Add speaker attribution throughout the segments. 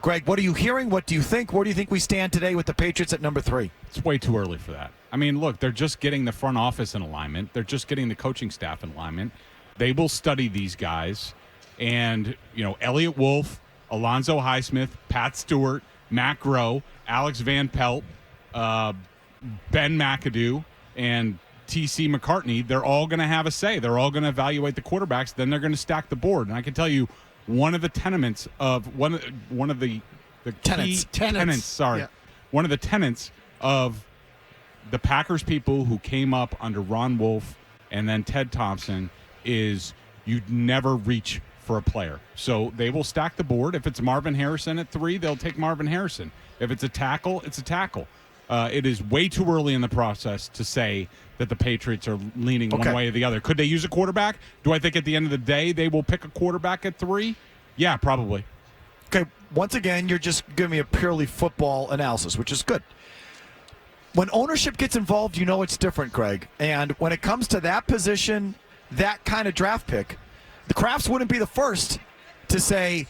Speaker 1: Greg, what are you hearing? What do you think? Where do you think we stand today with the Patriots at number 3?
Speaker 2: It's way too early for that. I mean, look, they're just getting the front office in alignment. They're just getting the coaching staff in alignment. They will study these guys. And, Elliott Wolf, Alonzo Highsmith, Pat Stewart, Matt Groh, Alex Van Pelt, Ben McAdoo, and T.C. McCartney, they're all going to have a say. They're all going to evaluate the quarterbacks. Then they're going to stack the board. And I can tell you, one of the tenets of one of the tenets. Sorry, one of the tenets of the Packers people who came up under Ron Wolf and then Ted Thompson is you'd never reach for a player. So they will stack the board. If it's Marvin Harrison at 3, they'll take Marvin Harrison. If it's a tackle, it's a tackle. It is way too early in the process to say that the Patriots are leaning one way or the other. Could they use a quarterback? Do I think at the end of the day they will pick a quarterback at 3? Yeah, probably.
Speaker 1: Okay, once again, you're just giving me a purely football analysis, which is good. When ownership gets involved, it's different, Greg. And when it comes to that position, that kind of draft pick, the Crafts wouldn't be the first to say,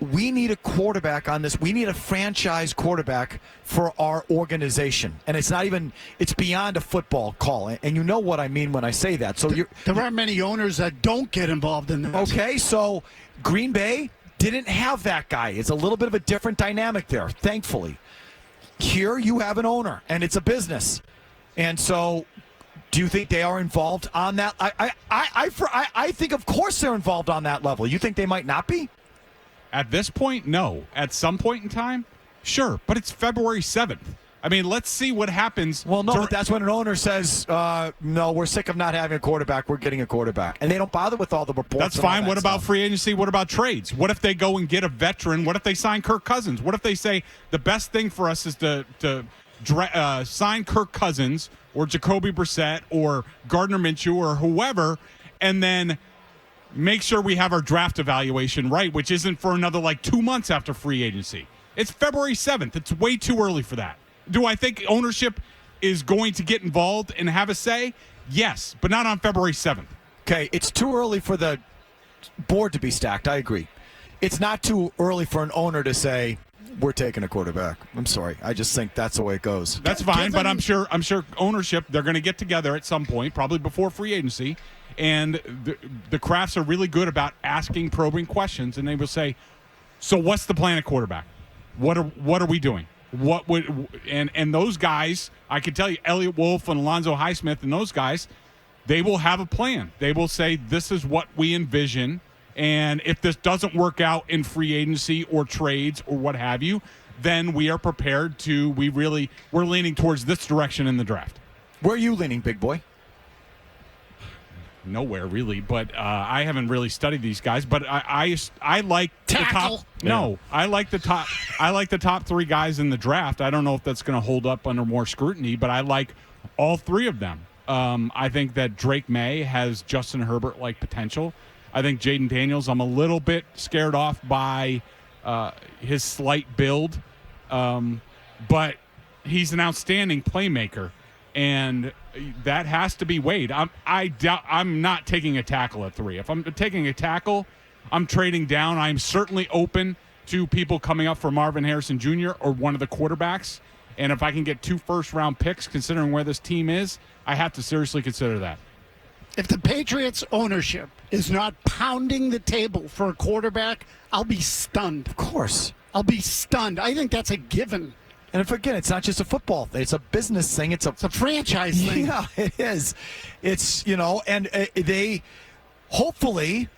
Speaker 1: we need a quarterback on this. We need a franchise quarterback for our organization. And it's beyond a football call. And you know what I mean when I say that. So
Speaker 3: there aren't many owners that don't get involved in that.
Speaker 1: Okay, so Green Bay didn't have that guy. It's a little bit of a different dynamic there, thankfully. Here you have an owner, and it's a business. And so do you think they are involved on that? I think, of course, they're involved on that level. You think they might not be?
Speaker 2: At this point, no. At some point in time, sure. But it's February 7th. I mean, let's see what happens.
Speaker 1: Well, no, but that's when an owner says, no, we're sick of not having a quarterback. We're getting a quarterback. And they don't bother with all the reports.
Speaker 2: That's fine. What about free agency? What about trades? What if they go and get a veteran? What if they sign Kirk Cousins? What if they say the best thing for us is to sign Kirk Cousins or Jacoby Brissett or Gardner Minshew or whoever, and then make sure we have our draft evaluation right, which isn't for another 2 months after free agency. It's February 7th. It's way too early for that. Do I think ownership is going to get involved and have a say? Yes, but not on February 7th.
Speaker 1: Okay, it's too early for the board to be stacked. I agree. It's not too early for an owner to say, we're taking a quarterback. I'm sorry. I just think that's the way it goes.
Speaker 2: That's fine, but I'm sure ownership, they're going to get together at some point, probably before free agency, and the Crafts are really good about asking probing questions, and they will say, so what's the plan at quarterback? What are we doing? What would and those guys, I can tell you, Elliott Wolf and Alonzo Highsmith and those guys, they will have a plan. They will say, this is what we envision, and if this doesn't work out in free agency or trades or what have you, then we are prepared to, we're leaning towards this direction in the draft.
Speaker 1: Where are you leaning, big boy?
Speaker 2: Nowhere really, but I haven't really studied these guys. But I like
Speaker 3: Tackle.
Speaker 2: the top. No, I like the top. I like the top 3 guys in the draft. I don't know if that's going to hold up under more scrutiny, but I like all 3 of them. I think that Drake May has Justin Herbert-like potential. I think Jaden Daniels, I'm a little bit scared off by his slight build, but he's an outstanding playmaker. And that has to be weighed. I'm not taking a tackle at 3. If I'm taking a tackle, I'm trading down. I'm certainly open to people coming up for Marvin Harrison Jr. or one of the quarterbacks. And if I can get 2 first-round picks, considering where this team is, I have to seriously consider that.
Speaker 3: If the Patriots ownership is not pounding the table for a quarterback, I'll be stunned.
Speaker 1: Of course.
Speaker 3: I'll be stunned. I think that's a given.
Speaker 1: And again, it's not just a football thing. It's a business thing. It's a
Speaker 3: franchise thing.
Speaker 1: Yeah, it is. It's, and they hopefully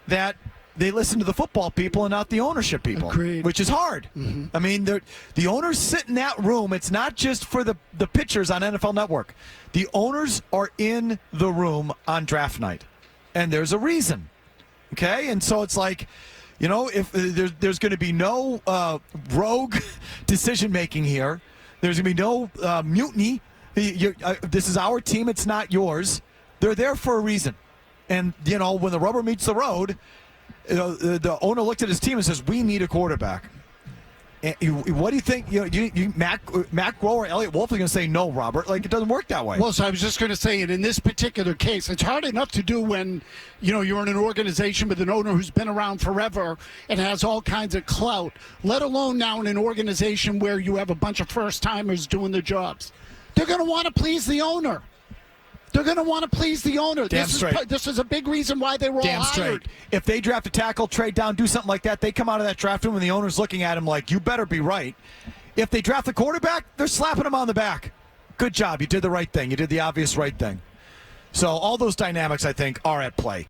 Speaker 1: that they listen to the football people and not the ownership people.
Speaker 3: Agreed.
Speaker 1: Which is hard.
Speaker 3: Mm-hmm.
Speaker 1: I mean, the owners sit in that room. It's not just for the pitchers on NFL Network. The owners are in the room on draft night. And there's a reason. Okay? And so it's like, if there's going to be no rogue decision-making here, there's going to be no mutiny. This is our team. It's not yours. They're there for a reason. And, when the rubber meets the road, the owner looked at his team and says, we need a quarterback. What do you think? Mac Groh or Elliott Wolf are going to say no, Robert. Like, it doesn't work that way.
Speaker 3: Well, so I was just going to say, in this particular case, it's hard enough to do when you're in an organization with an owner who's been around forever and has all kinds of clout. Let alone now in an organization where you have a bunch of first timers doing the jobs. They're going to want to please the owner. They're going to want to please the owner.
Speaker 1: Damn straight.
Speaker 3: This is a big reason why they were all hired.
Speaker 1: Straight. If they draft a tackle, trade down, do something like that, they come out of that draft room and the owner's looking at him like, you better be right. If they draft the quarterback, they're slapping him on the back. Good job. You did the right thing. You did the obvious right thing. So all those dynamics, I think, are at play.